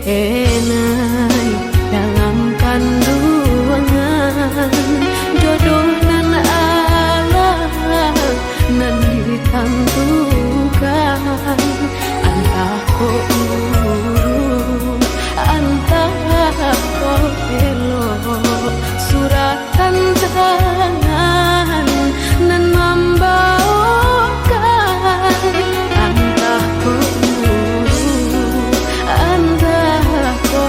denai dalam kandungan jodoh nan Allah nan ditentukan antah ko urung antah ko elok suratan tangan nan membawakan antah ko urung antah ko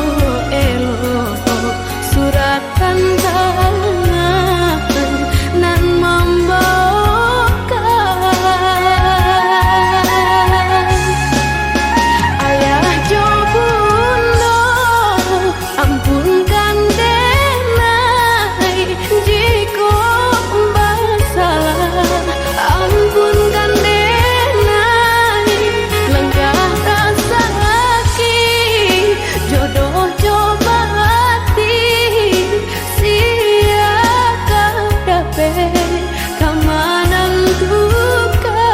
elok suratan tangan nan membawakan ayah jo bunda ampunkan denai jika bersalah ampunkan denai lenggah rasa sakit jodoh coba hati sia kadape kamanan duka.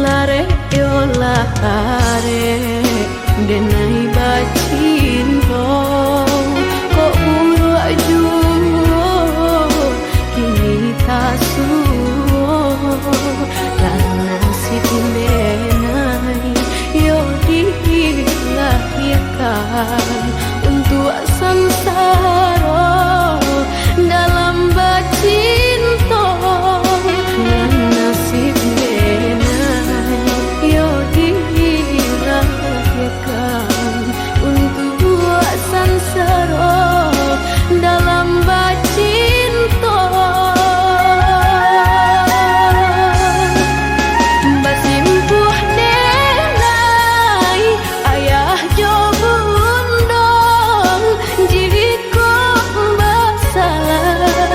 Lare yo lare denai bacinto ko uru ajuo kini tasuo dan nasib denai yo dilahirkan untuk samsara dalam bacinto dan nasib yo dilahirkan untuk sansara dalam bacinto basimpuh denai ayah jo bunda jika bersalah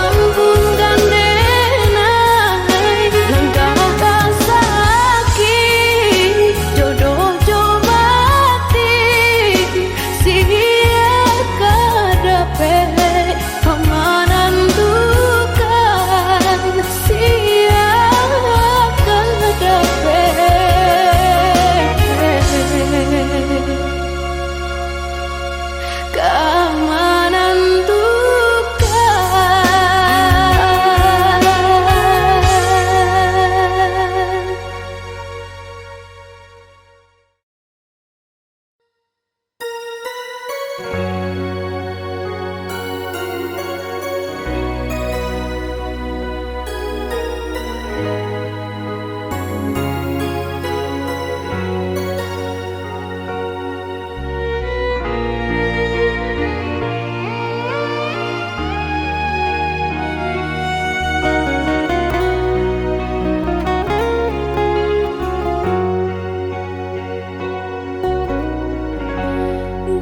ampunkan denai langkah rasa sakit jodoh coba hati sia kadape kamanan dukan sia kadape kamanan dukan.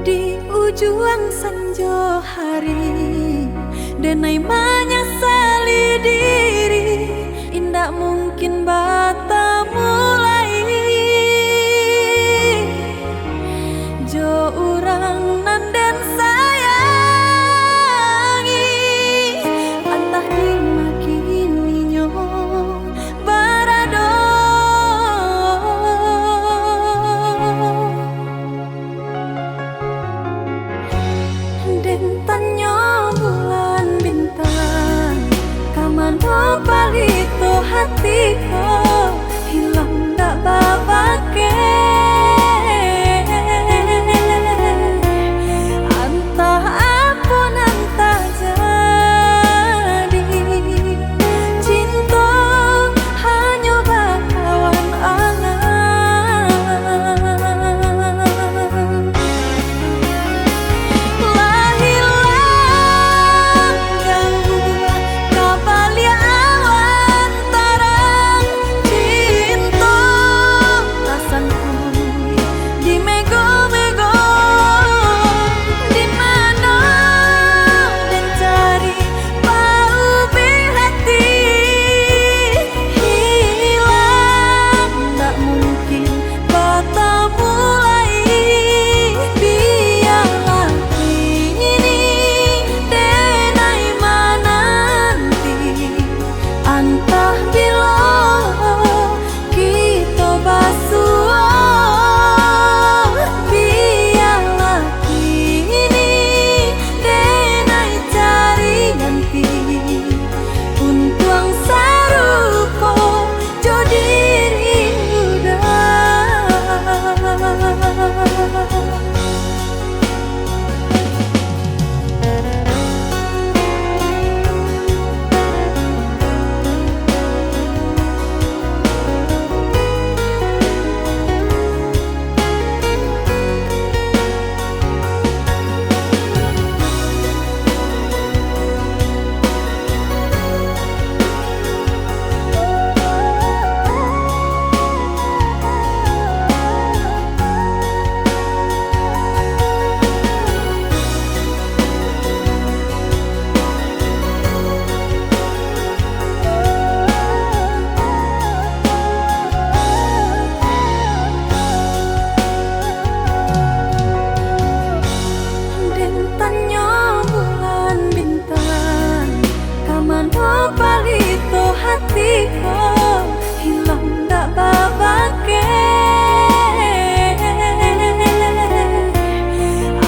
Di ujung senja hari denai menyesali diri indak mungkin bertemu lagi jo urang nan den sayangi antah dimakininya barado den tanya bulan bintang kamano palito hatiku hilang dak babake antah apun antah jadi cinta hanya bakawan angan tiko hilang tak babake.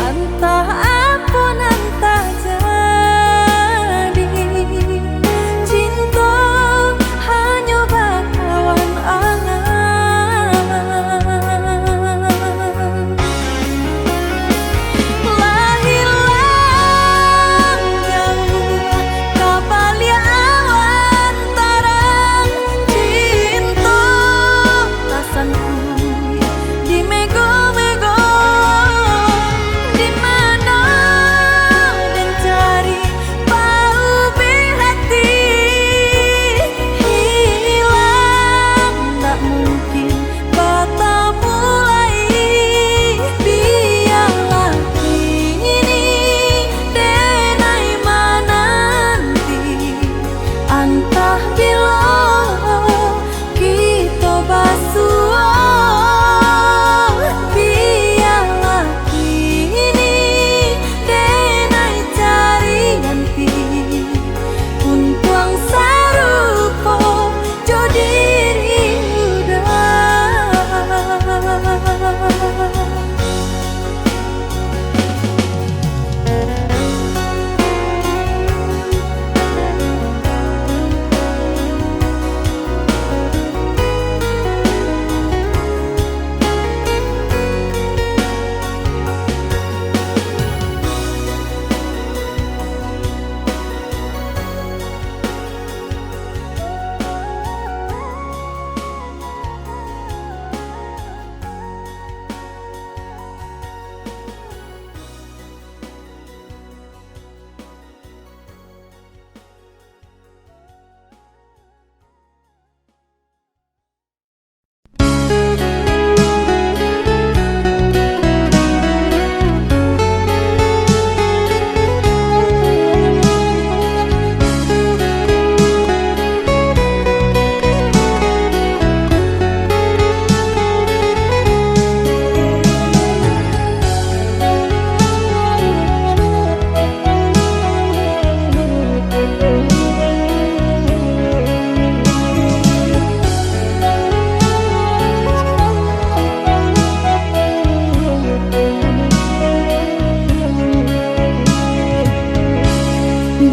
Antah apun antah jadi cinta hanya bakawan angan. Lah hilang jauh kapalia awan tarang cinta tasanku di mego-mego di mana dan cari paubi hati hilang tak mungkin kata mulai biarlah kini denai mananti antah bila kita basuh biarlah kini denai cari ganti untuang sarupo jodiri udah.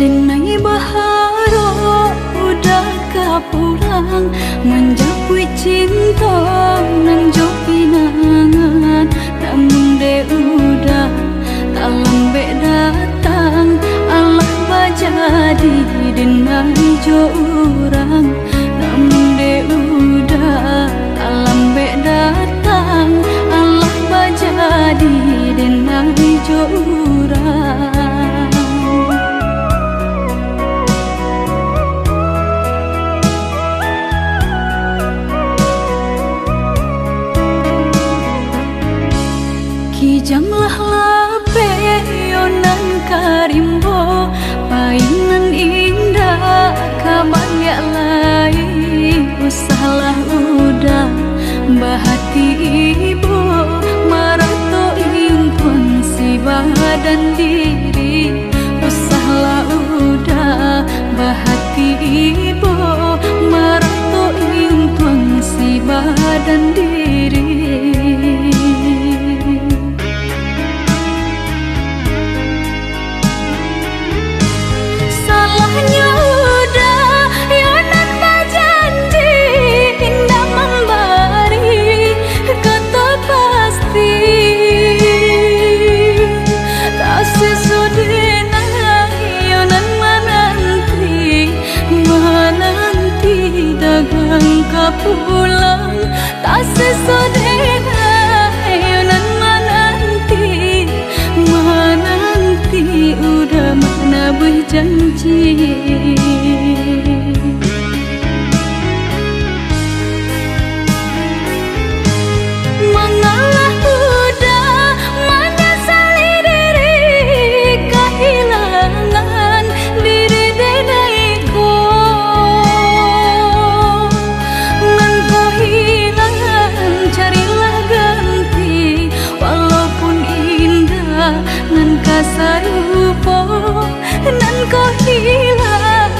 Denai baharo udah kapulang menjapui cinta nan jo pinangan namun de udah tak lambe datang Allah bajadi denai jo urang namun de udah tak lambe datang Allah bajadi denai jo urang. Kijamlah lape yonan karimbo paingan indah kabalya lai usahlah udah bahati ibu marato impun si badan diri usahlah udah bahati ibu marato impun si badan diri. Salahnya udah yonan bajanji indah memberi kata pasti tak sesudena yonan menanti dagang kapulang tak sesudena yonan menanti udah mana berjanji. Mengalah udah menyesali diri kehilangan diri denaiku ngan kau hilang carilah ganti walaupun indah nan kasarupo nan kau hilang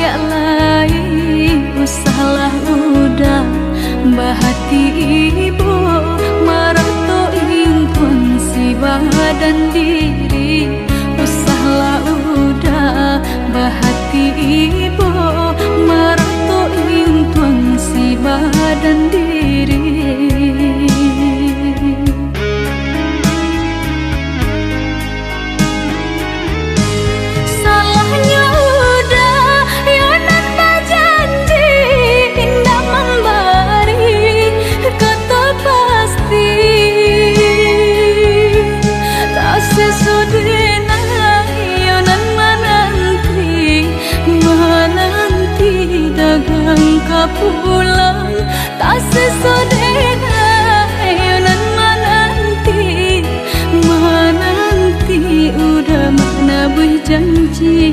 ya lai usahlah udah bahati ibu marato intun si badan diri usahlah udah bahati ibu marato intun si badan diri. Pulang tak sesodena ayonan menanti udah mana berjanji.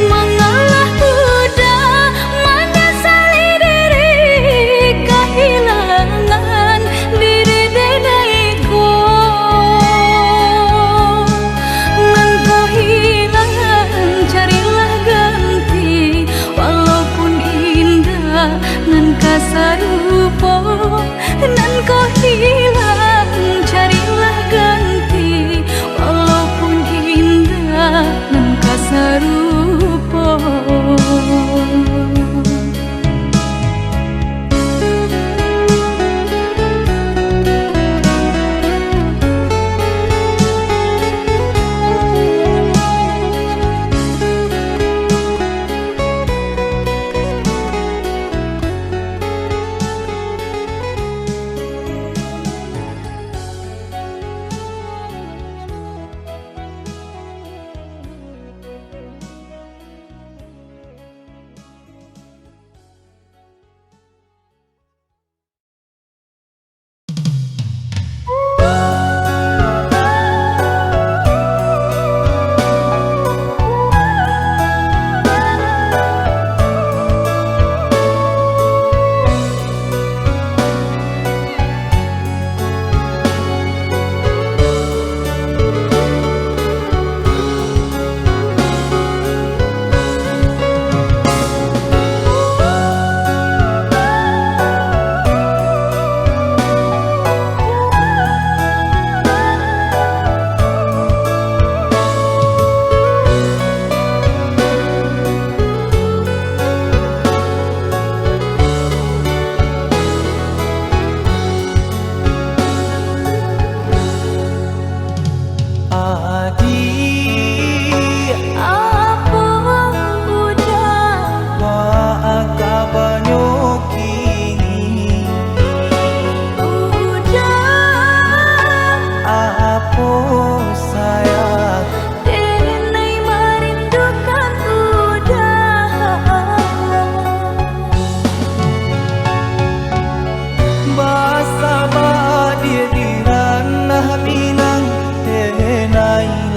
Mengalah udah menyesali diri kehilangan diri denaiku. Nan kasarupo nan kau hilang carilah ganti walaupun indah nan kasarupo.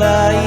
Lai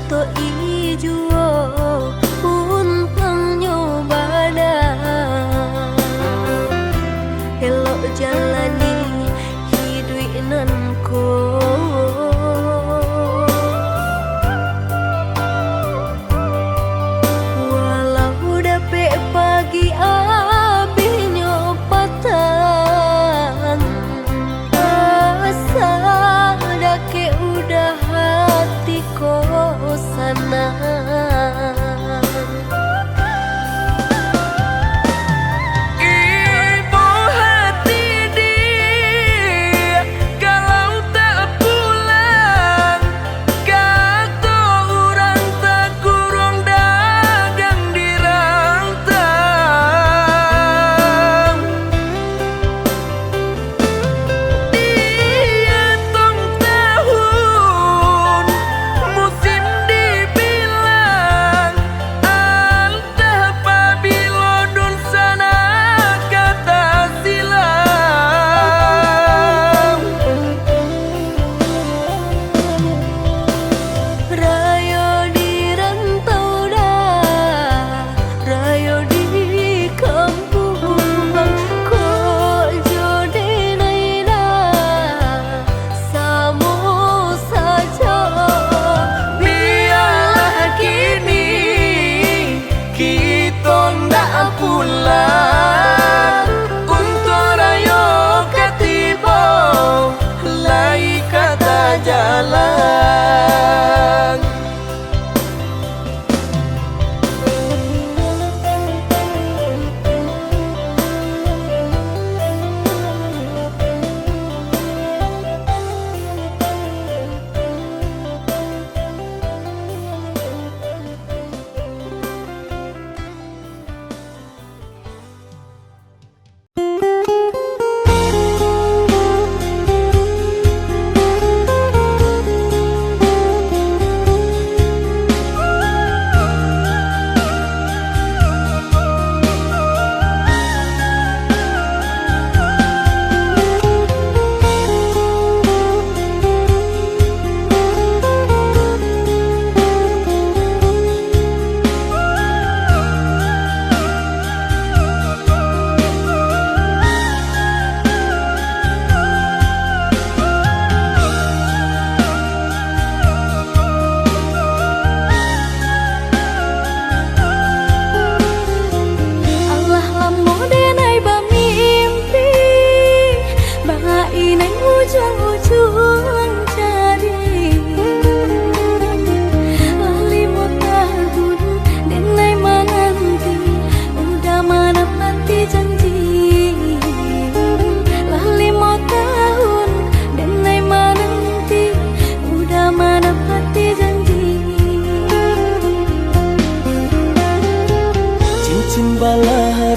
to ijuo untang nyobada elok jalani hidup nanko walau dapet pagi abi nyopatan asa dake udah hati sana jalan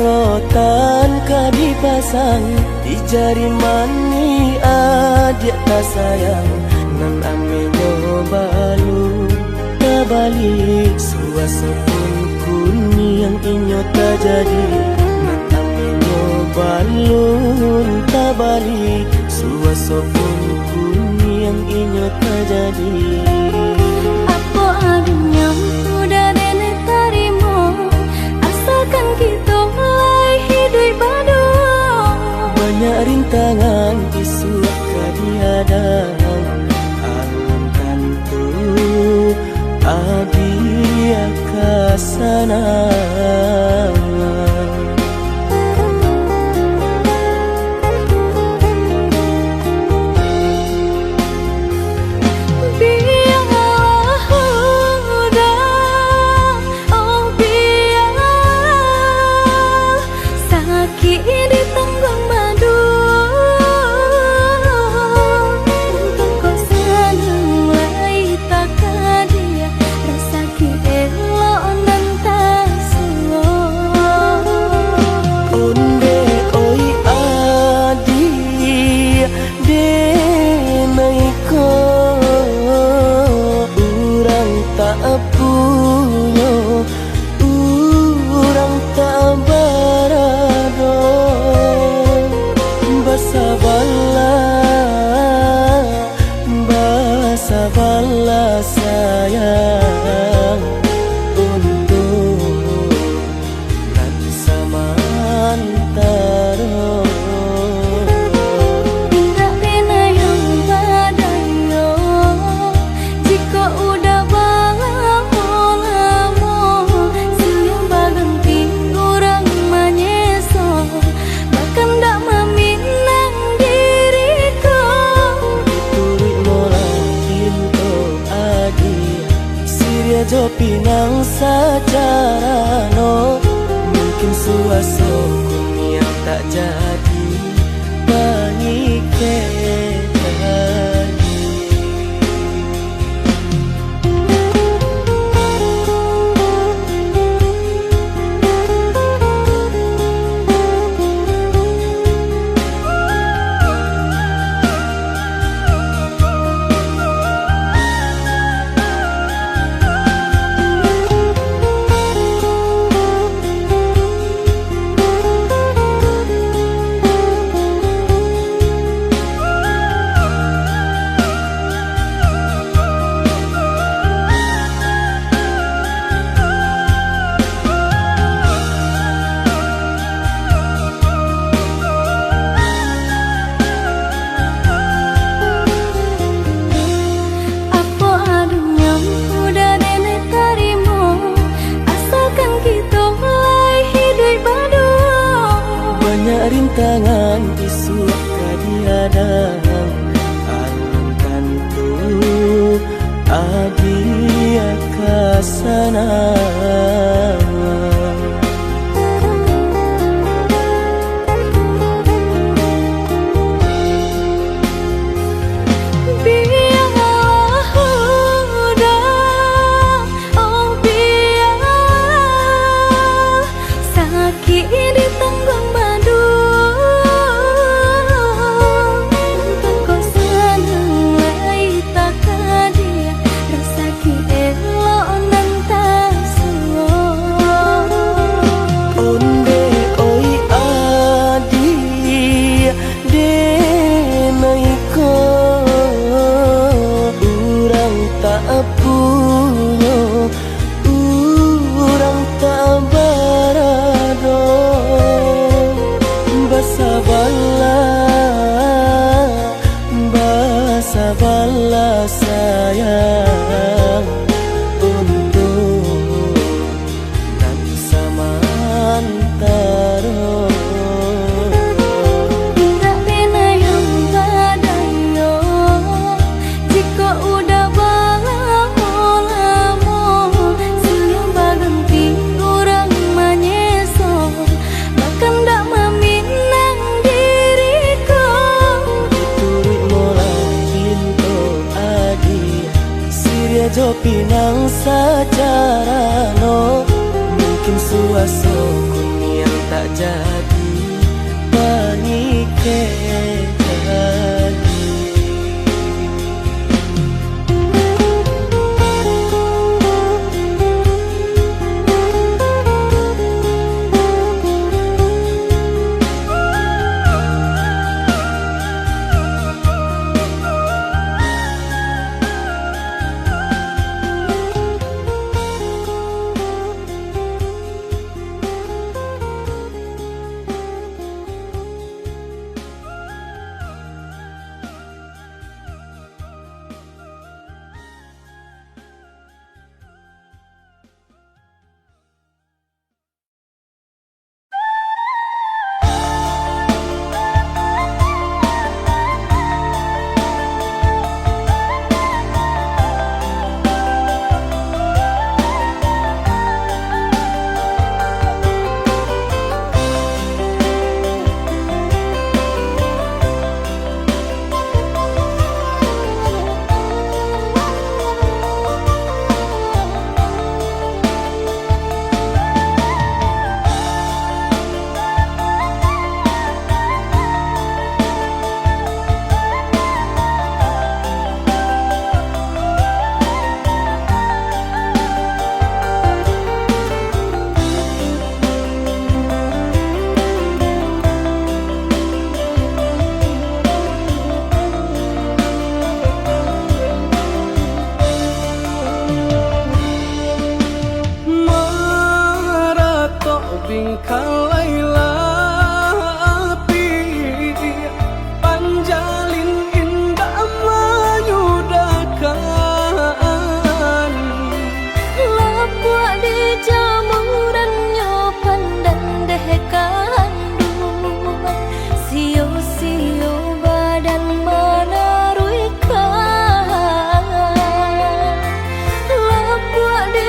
rotan kadipasang di jari mani adik tak sayang nan amenyo balu tabalik suasa pun kuni yang inyo tak jadi nan amenyo balu tabalik suasa pun kuni yang inyo tak jadi apa adunya udah nenek tarimo asalkan kita mulai hidup baru banyak rintangan isu kadiadang alun tentu abi akasana biar Sirya jo pinang secara no, mungkin suaso kunia tak jadi bangi rintangan isu kadiadang alam tentu adia kasana. Sabarlah sayang untuk nanti samantara. Tak pena yang badayo jika udah lamo siang berhenti orang menyeso bahkan tak meminang diriku turut mulai Sirya jo pinang secara no, mungkin suaso kunia tak jadi bangi buat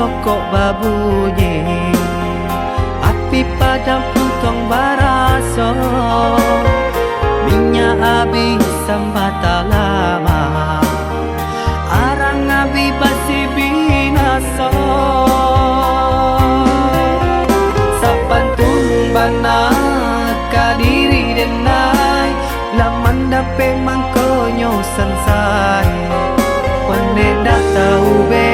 toko babunyi, api padam puntong baraso, minyak habis sambata lama, arang abi basi binaso, sapantun bana kadiri denai, laman dape mangkonyo sansai, pande data ube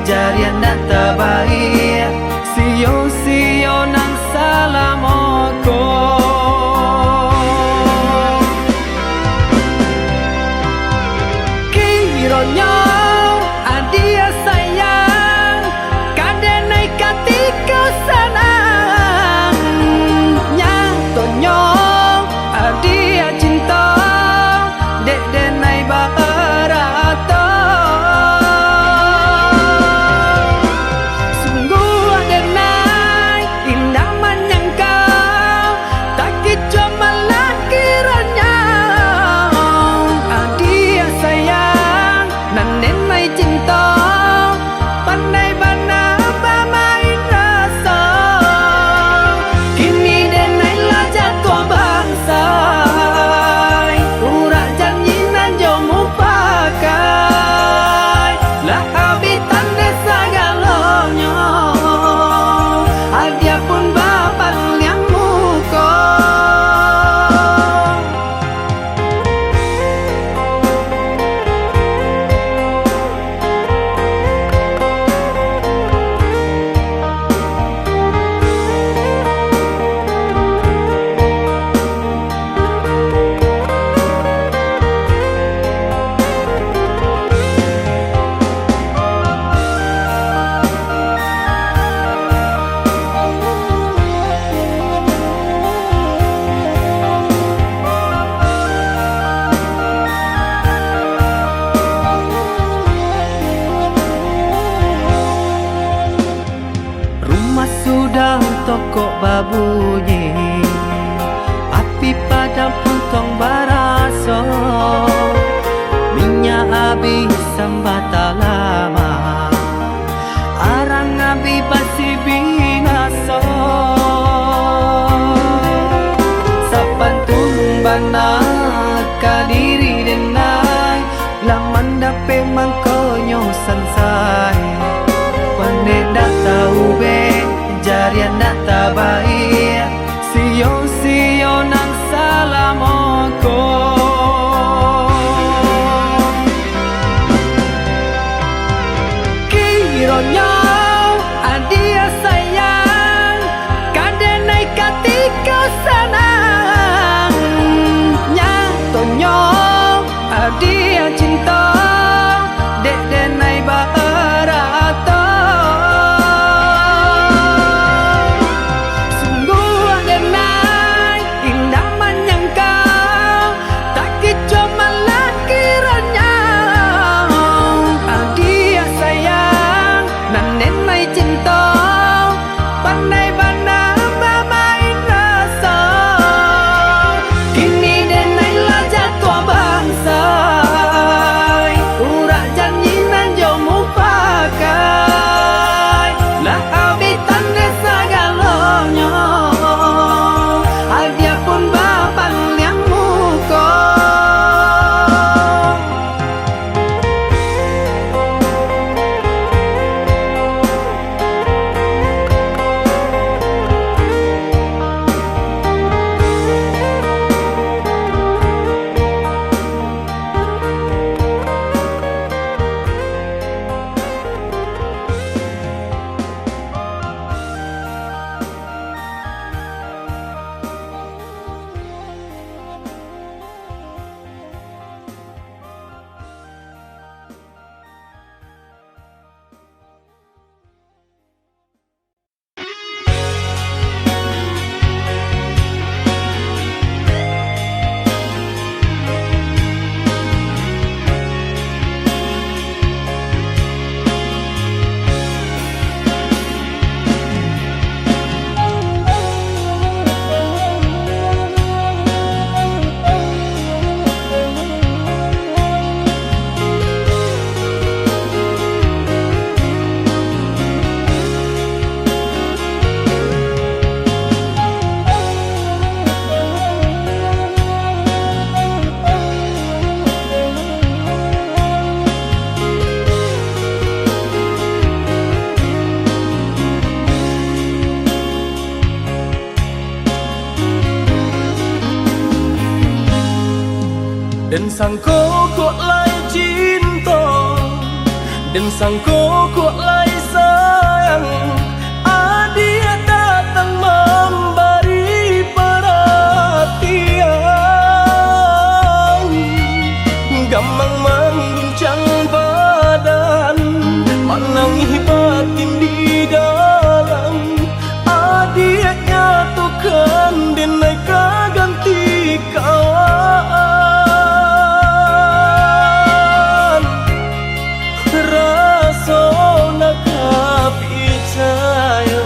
jarian data baik, sio nang salamoko. Kironyo adia sayang, kadenai katika sanang, nyatonyo adia cinta, dek denai barato. bunyi, api pada puntong baraso, minyak habis sambata lama, arang abi pasti binaso. Sapantun bana kadiri denai, laman dape mangkonyo sansai, pane dak tahu be jarian dak tabai, sio nang salamoko. Kironyo adia sayang, kadenai katika sanang, nyatonyo adia cinta, dek denai barato. Sungguh denai indah menyangka, tak kicau malah kiranya adia sayang, nan denai cinta, pandai bana bermain rasa. Kini denai lah jatuh bangsa, urak janji nan jomu pakai, lah habitan desa galonyo, dia pun bapan yang muko. Dan sangko kok lai cinta, dan sangko kok lai sayang, adia datang memberi perhatian, gamang mengguncang badan, menangis batin di dalam, adia nyatukan denai kaganti kawan. Rasona kapicayo,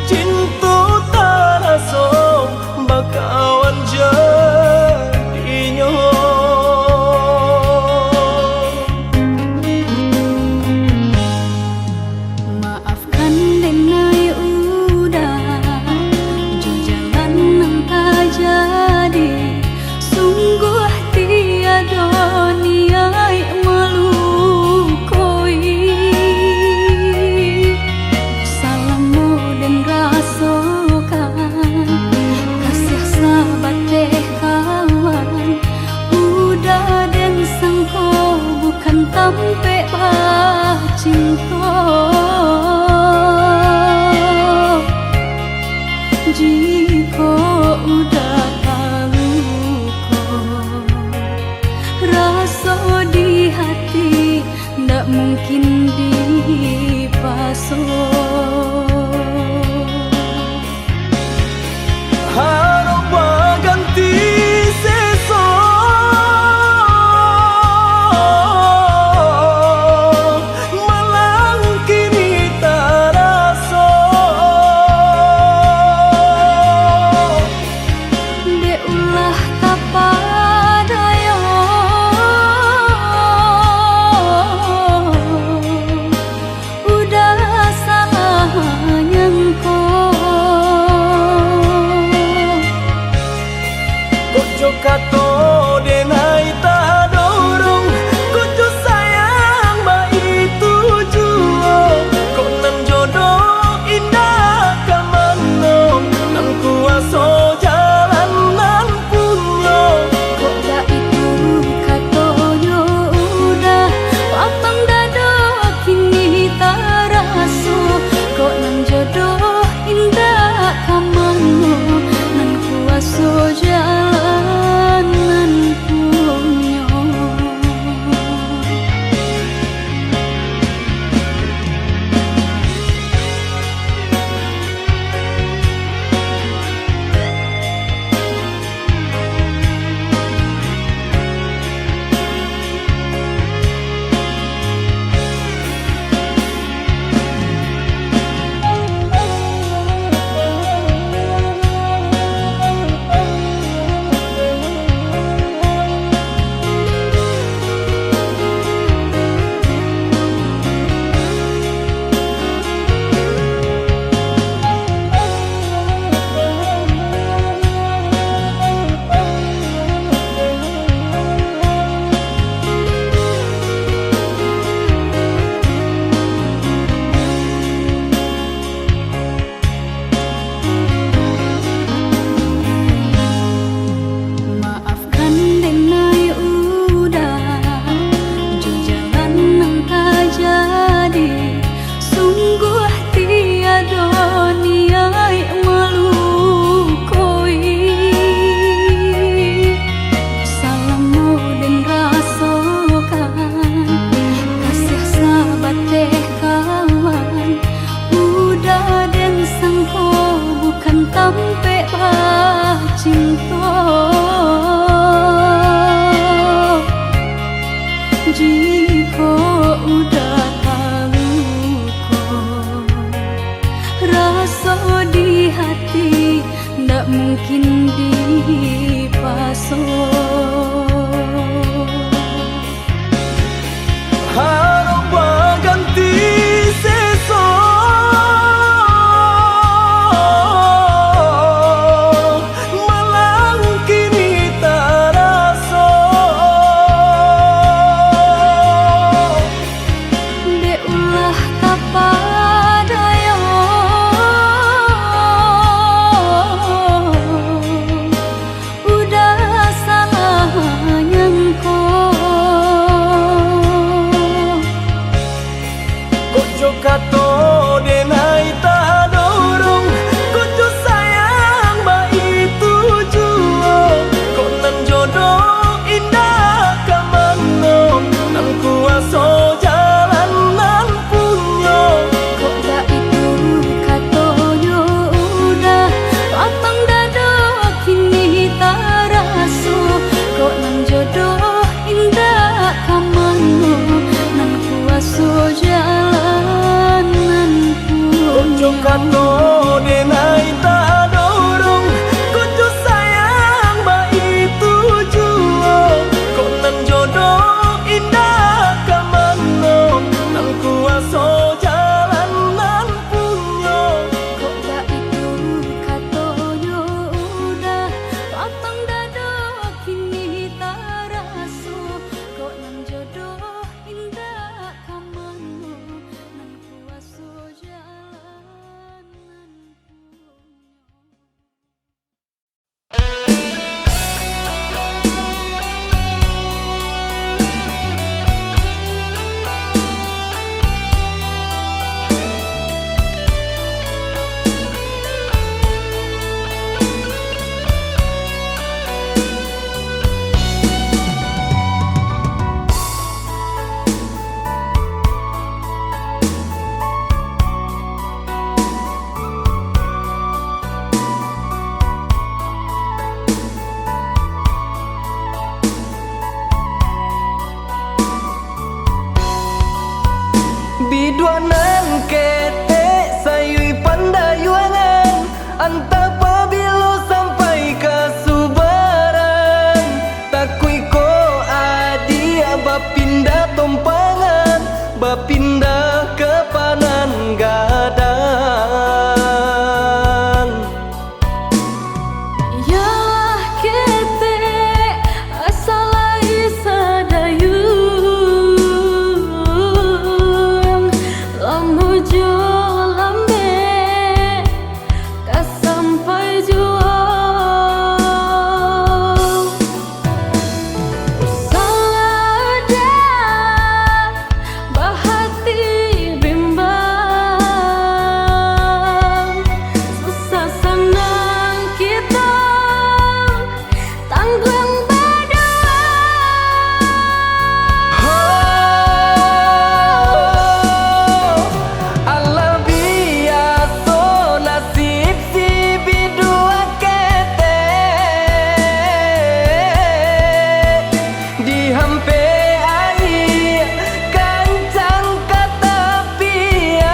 cinta taraso bakawan jadinya. Maafkan denai udah, jalan nang tak jadi, sungguh tiada niat melukoi. Salamu dan rasakan kasih sahabat teh kawan, udah dan sangko bukan tampe bah cinta. Jika udah tahu kok rasa di hati, ndak mungkin dipasok. Harap ganti sesok, malang kini taraso. Ojo kato denai tak dorong, kudu sayang ba itu juo. Kok nan jodoh indah kamano, nan kuaso jalan nan punyo. Kok gak itu katonyo udah lapang dado kini tak raso. Kok nan jodoh indah kamano, nan kuaso jalan nan Ojo punyo. kato denai tak dorong, kudu sayang ba itu juo. Kok nan jodoh indah kamano, nan kuaso jalan nan punyo. Kok gak itu katonyo udah lapang dado kini tak raso. Kok nan jodoh indah kamano, nan kuaso jalan nan punyo. Biduanan kete sayui pandayuangan, anta pabilo sampai ke subaran. Takui ko adia bapindah tompangan, bapindah ke panan gadang. Yalah kete asalai sadayun, lamu jo lambe kasampai jua. Salah ada bahati bimbang, susah senang kita tanggung berdua. Allah biaso nasib si bidua kete, di hampe air kancang katapian.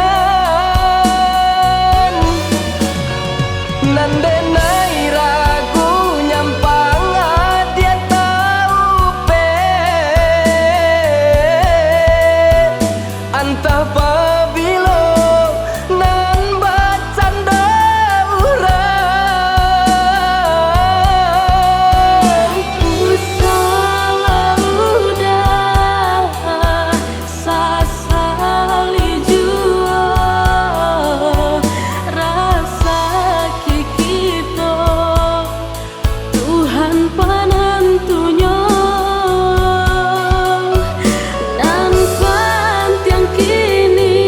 Nandenai ragu nyampang dia tahu pe, antah pabilo nan bacanda urang. Salah udah sasali jua, rasa kikito Tuhan panantunyo, nan pantiang kini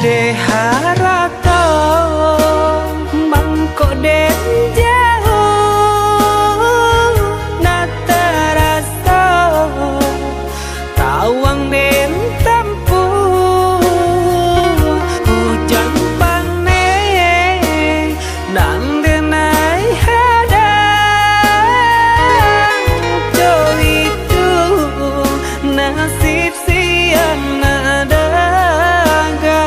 de harata bangko den jauh na terasa tawang den tempuh hujan panen dan denai hadang jo itu nasib siang nadaga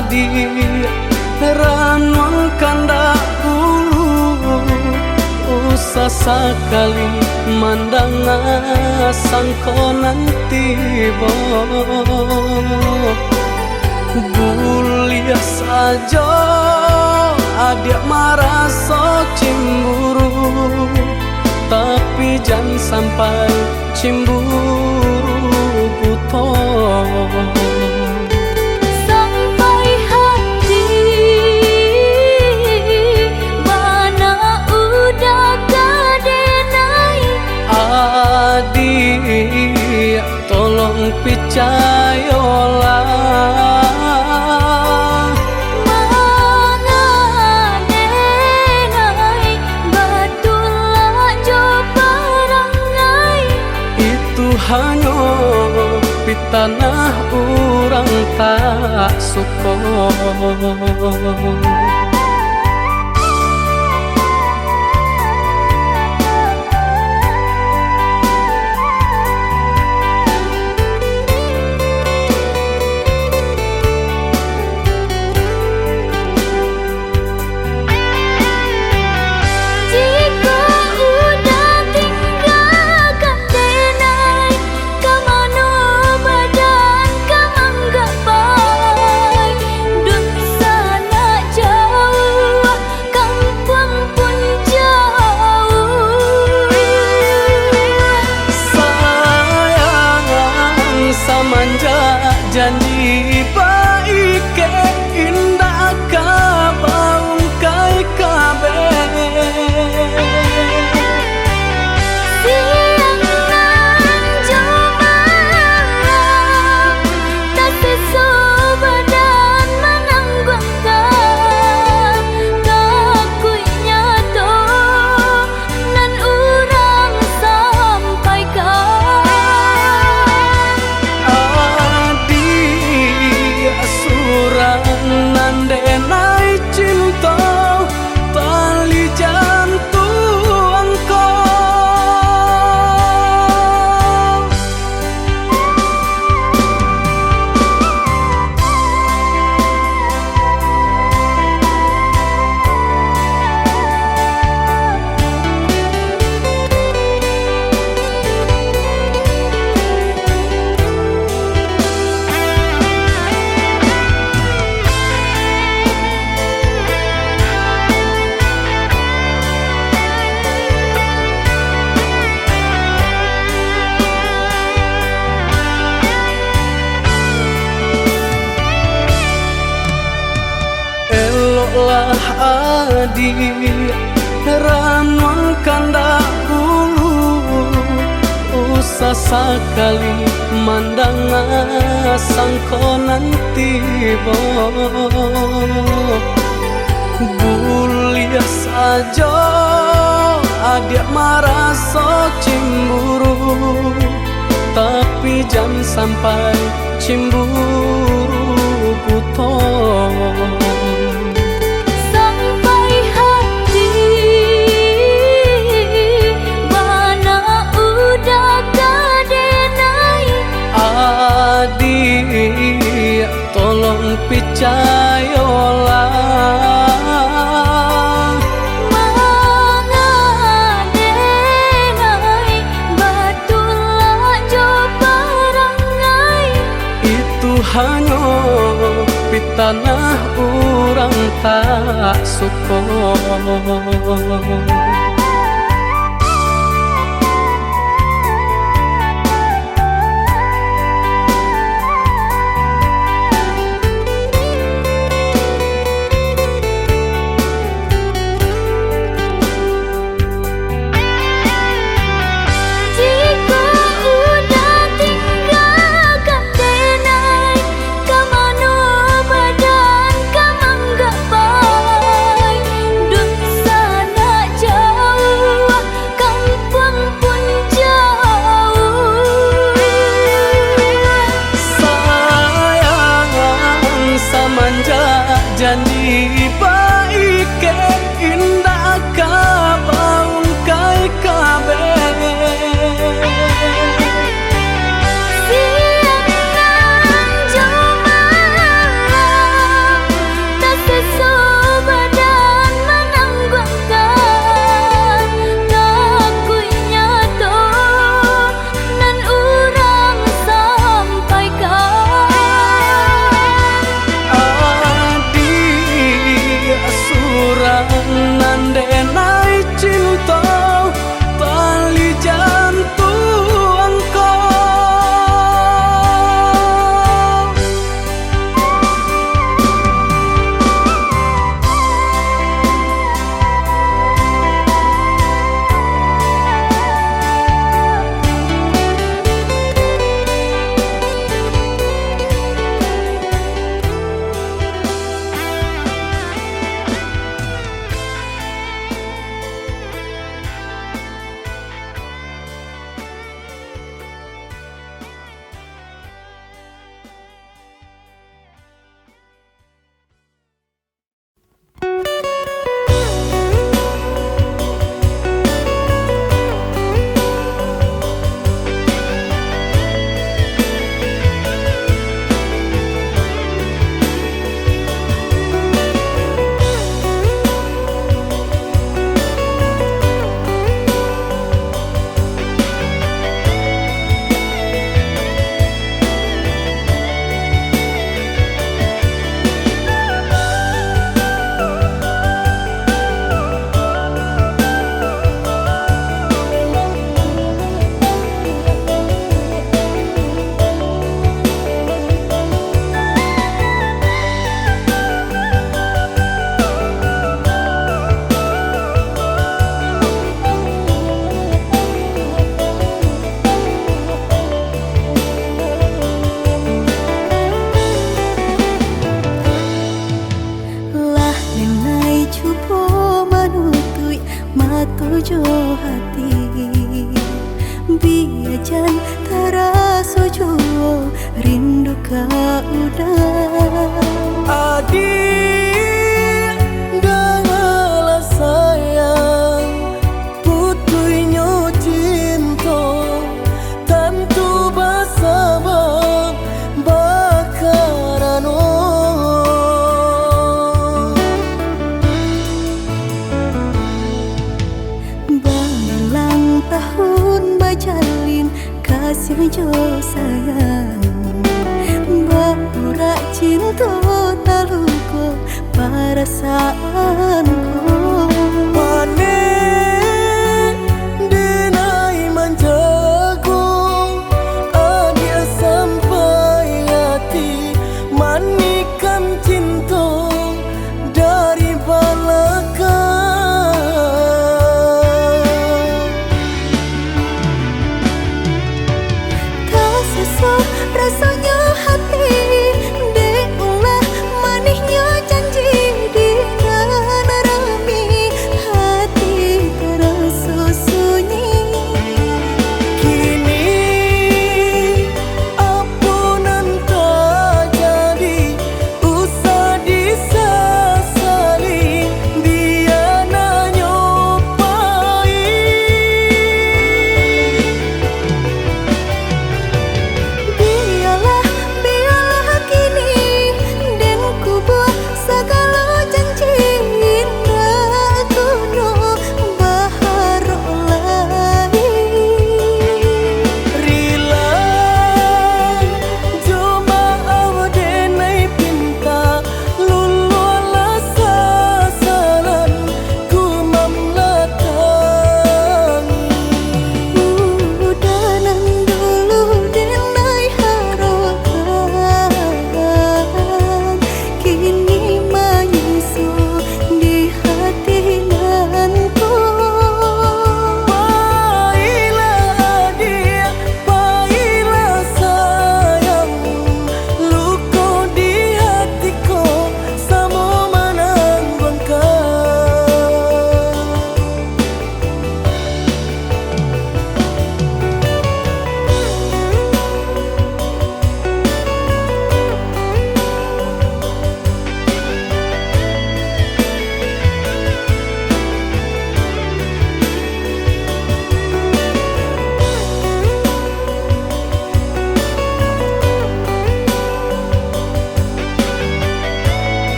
adi ranong kanda ulu usah sekali mandang sangko nanti bo guliah saja adik merasa cemburu tapi jangan sampai cemburu buta sampai hati mana udah kadenai adik tolong percayalah hanya di tanah orang tak suka janji baik ke indah kabau kai kabe siang nan cuma tapi sobadan menanggungkan kakunya to nan urang sampaikan nandenai cinta tali jantungku eloklah adi ranong kanda ulu usah sekali mandang sangko nanti bo guliah saja adik merasa cemburu tapi jangan sampai cemburu buta sampai hati mana udah kadenai adik tolong percayalah mangadenai batulah jo parangai itu hanya di tanah orang tak suka jauh rindu kau udah. Adik dengarlah sayang, putuinyo cinta tentu bersabab bakarano. Berulang tahun bajalin kasih jo sayang, Bapura cinta taluko perasaanku. Panen denai manjago, adia sampai hati manikan cinta dari belakang. Tak sesuai rasanya hati, deulah manisnya janji di rami hati terasa sunyi. Kini ampunan tak jadi, usah disesali, dia nyopai. Biarlah kini dan ku buat segala janji indah kuno baharu lain. Rila cuma denai pinta lululah sasaran ku mamlatangi. Udanan dulu denai harapan, kini menyusul di hati nanku. Baiklah dia, baiklah sayang, luka di hatiku sama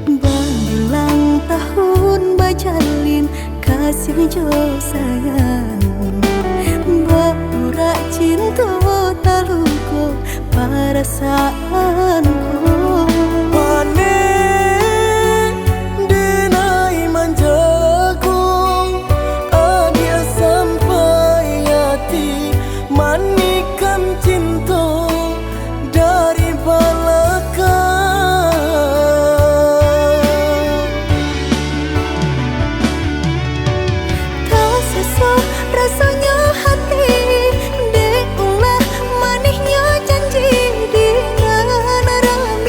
Berulang tahun bajalin kasih jo sayang, Bapura cinta taluko perasaanku. panen denai manjago, adia sampai hati manikan cinta dari belakang. Tak sesuai rasanya hati, deulah manisnya janji di rami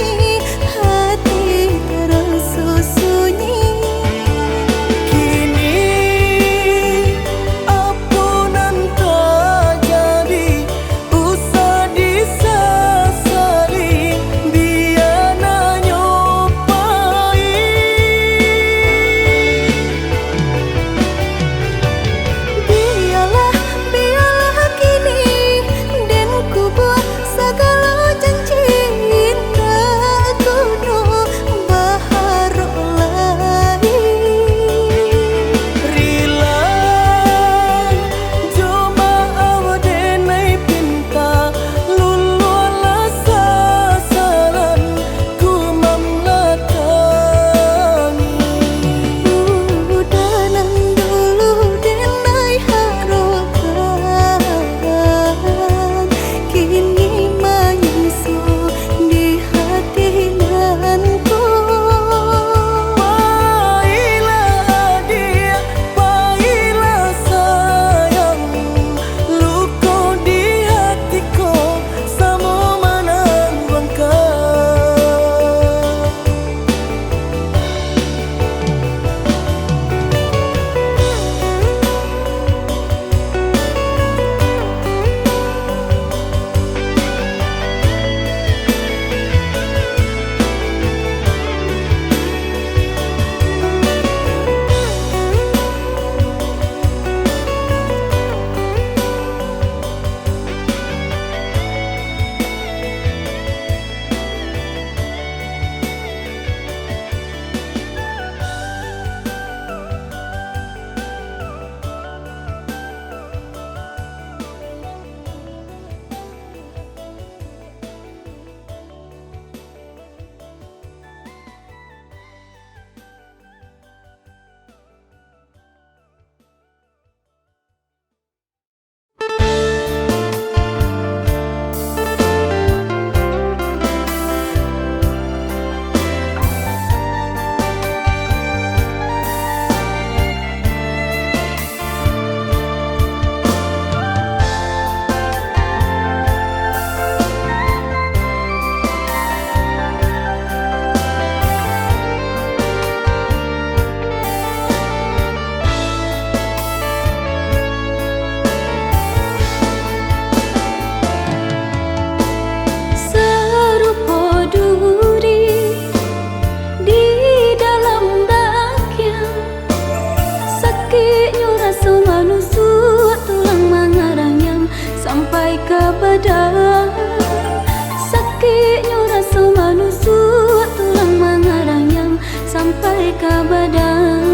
sakitnya rasa manusia tulang mengarang yang sampai ke badan. Sakitnya rasa manusia tulang mengarang yang sampai ke badan.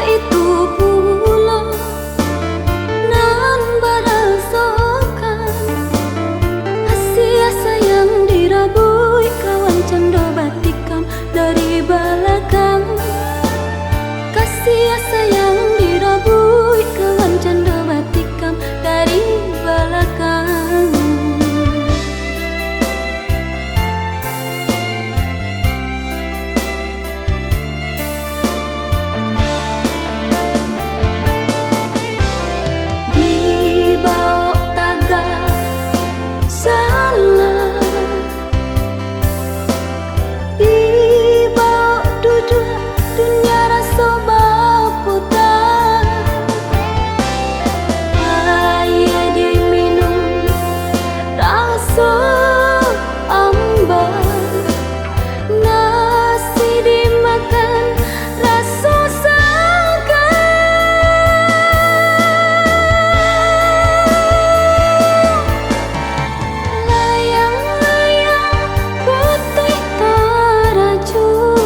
Itu pula nan berasakan kasih sayang dirabui kawan canda batikam dari belakang. Kasih sayang dirabui kawan canda batikam dari belakang. Dibawa tagar salah, dibawa duduk dunia rasa baputar. Air diminum rasa ambar, nasi dimakan rasa segar. Layang-layang putih teraju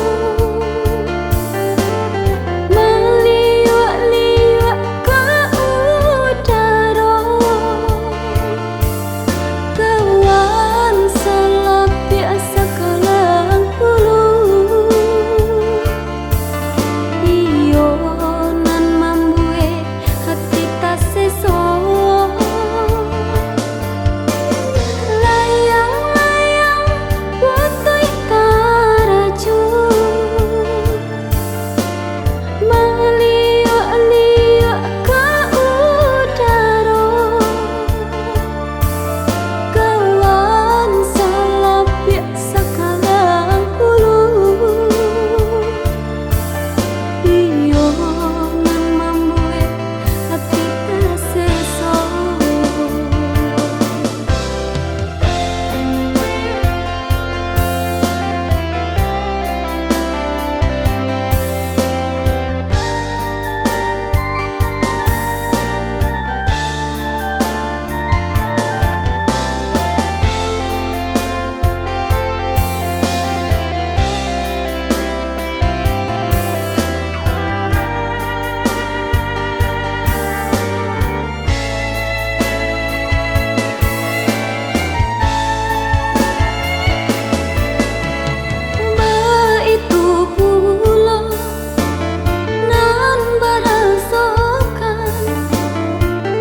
meliuk-liuk ke udara. Kawan selapik sekalang bulu, iyo nan membuat hati tak sesok. Layang-layang putih teraju meliuk-liuk ke udara. Kawan selapik sekalang bulu, iyo nan membuat hati tak sesok. Itu pula nan berasakan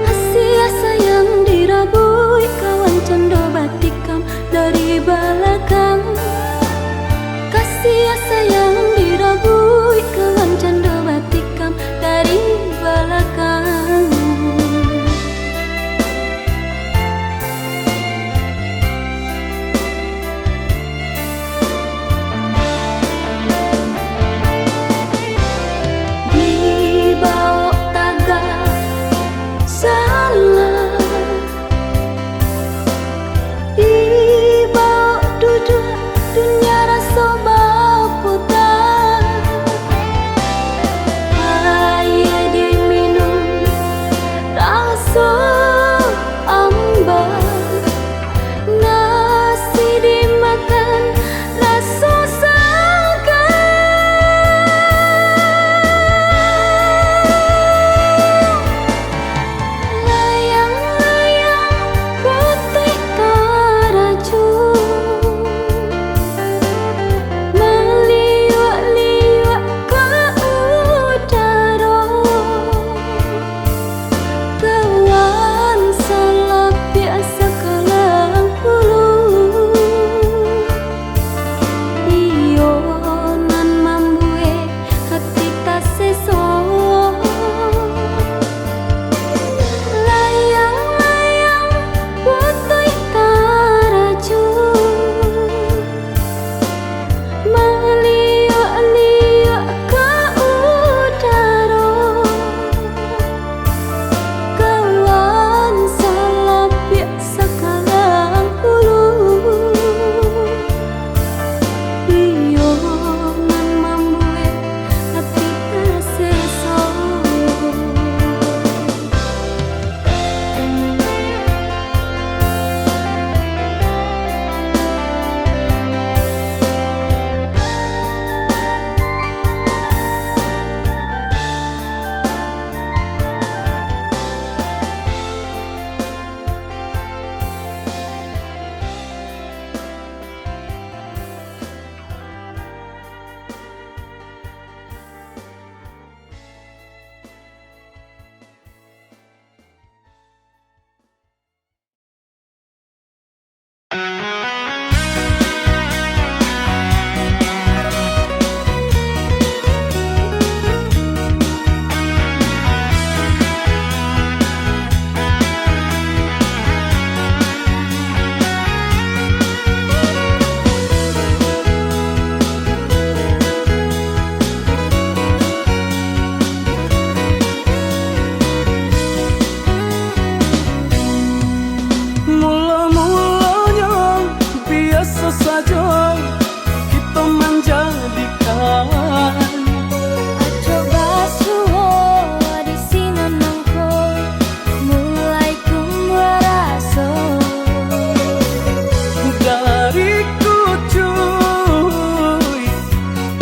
kasih sayang dirabui kawan canda batikam dari belakang. Kasih sayang dirabui kawan canda batikam dari belakang. Dibawa tagar salah, dibawa duduk dunia rasa baputar. lupakan. Coba suho di sinan mangko mulai kumaraso Dariku cuy,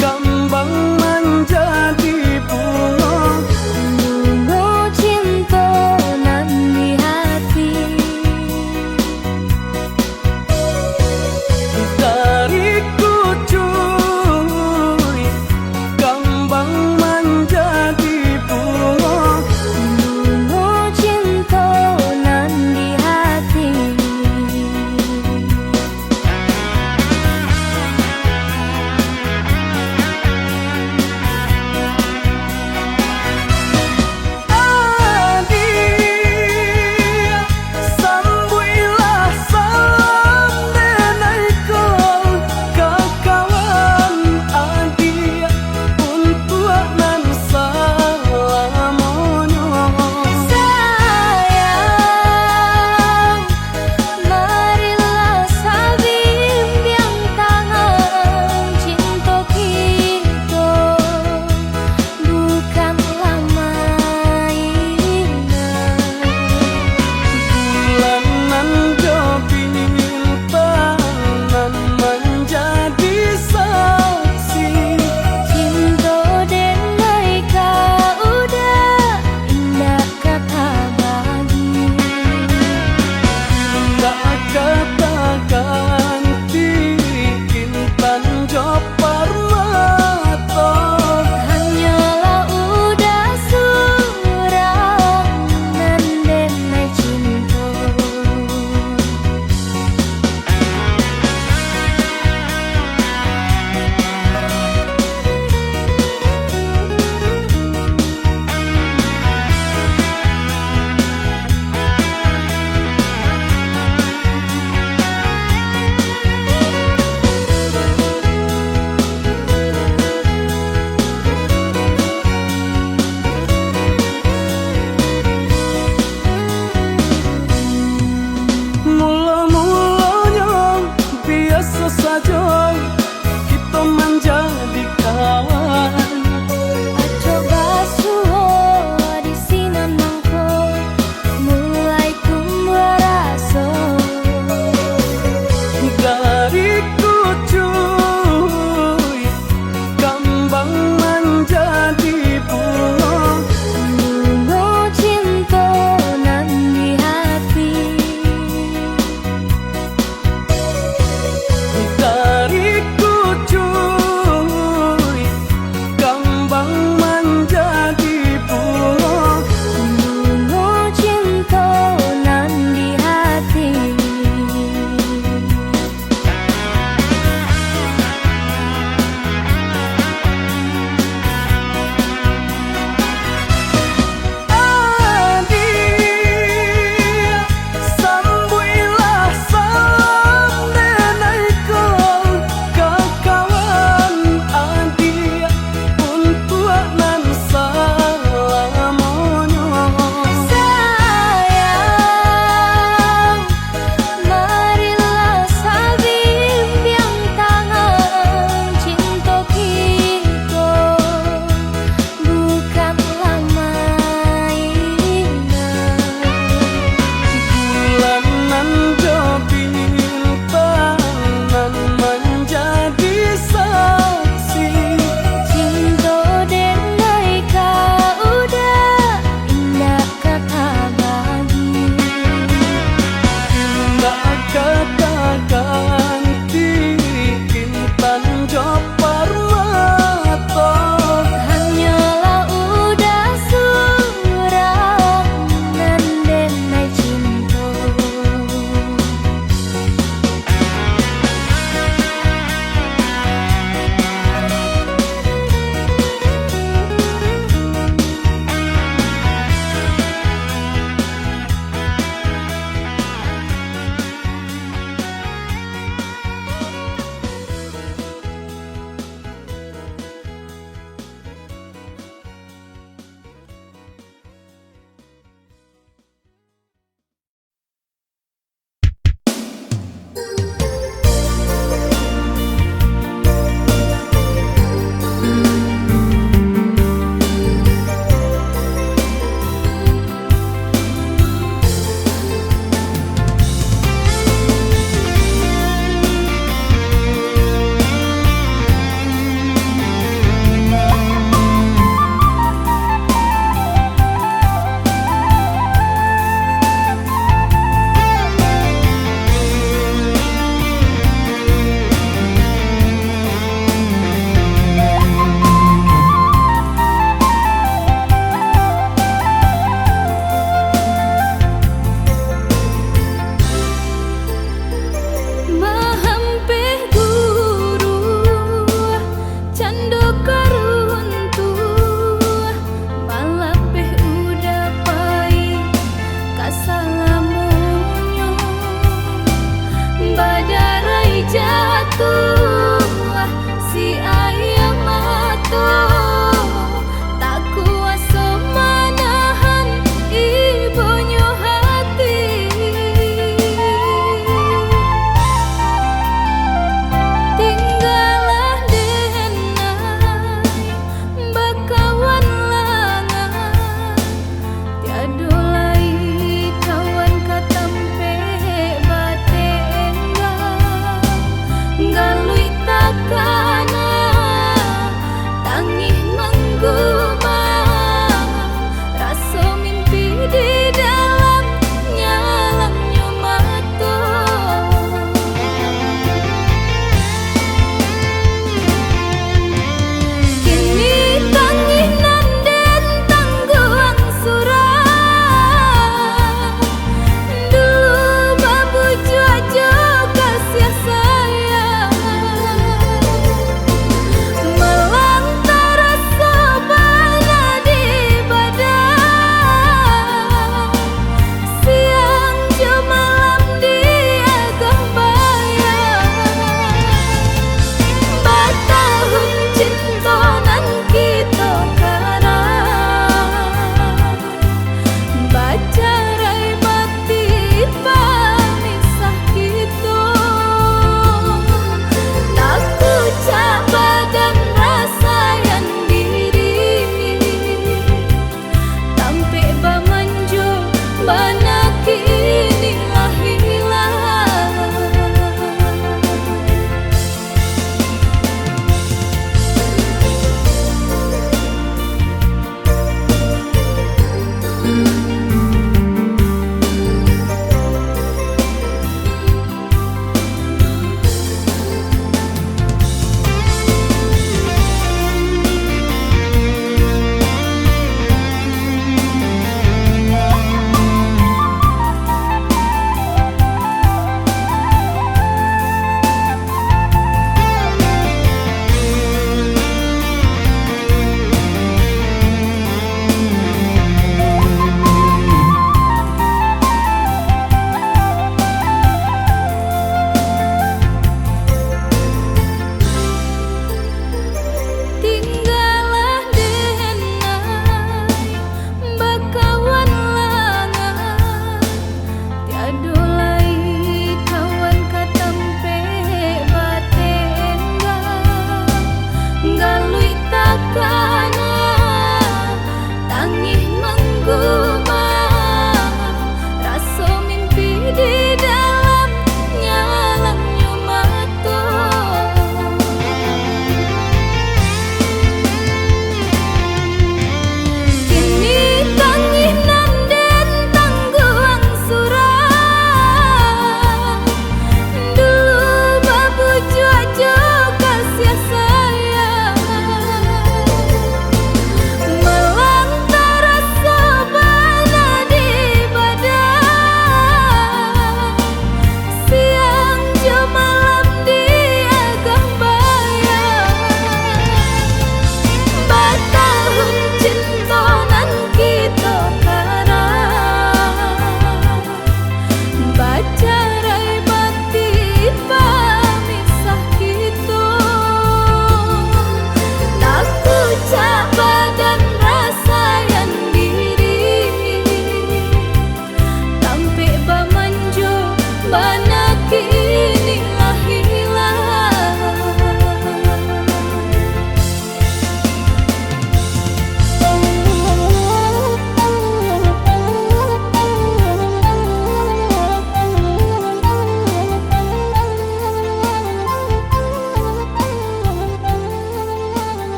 kembang menjadi bunga. bunga cinta nan di hati. Dariku cuy,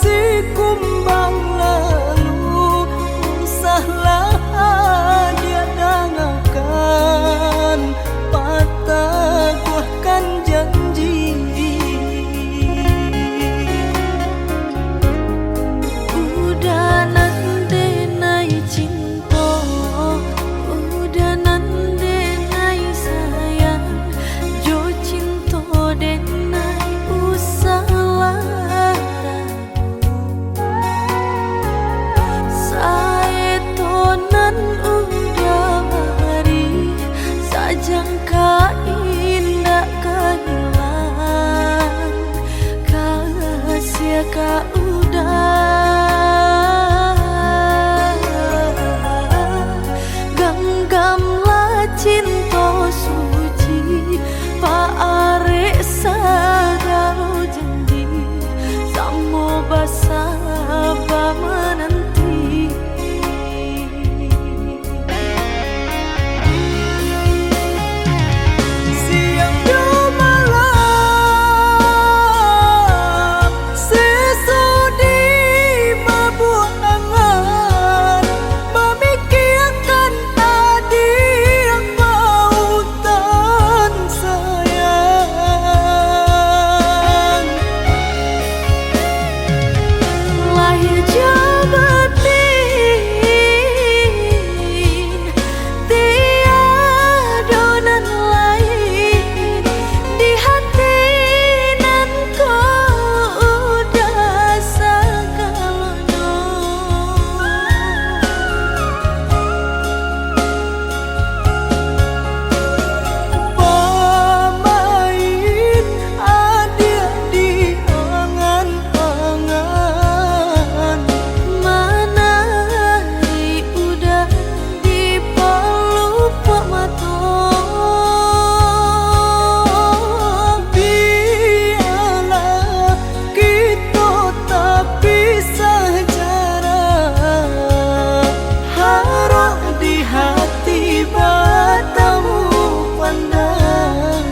si kumbang lalu, usahlah dia dangakan, patah kuahkan janji. Udah nande nai cinta, udah nande nai sayang, jo cinta den nai usalah. Saetonan udah hari, sajangka indah kehilang, kasih ka udah ganggamlah cinta suci, paare sagalo janji, samo basaba menanti. Siang du malam sesudi mabuk angan, memikirkan tadi yang pautan sayang. Lahir jabatin tiadonan lain, di hati nan kau udah sagalanya. Pamain ada di angan-angan, Manari udah di pelupa mata, biarlah kita tak pisah jarak, harap di hati bertemu pandang.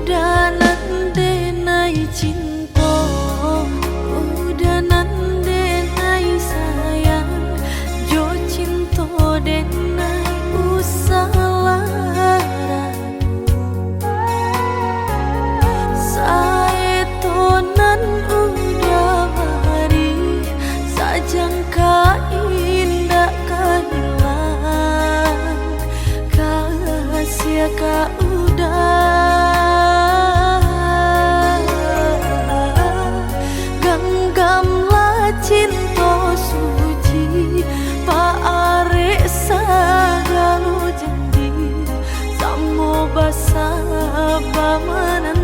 udah nande nai cinta, udah nande nai sayang, jo cinta den nai usalah. Saetonan udah hari, sajangka indah kehilang, kasih ka udah ganggamlah cinta suci, paare sagalo janji, samo basaba menanti.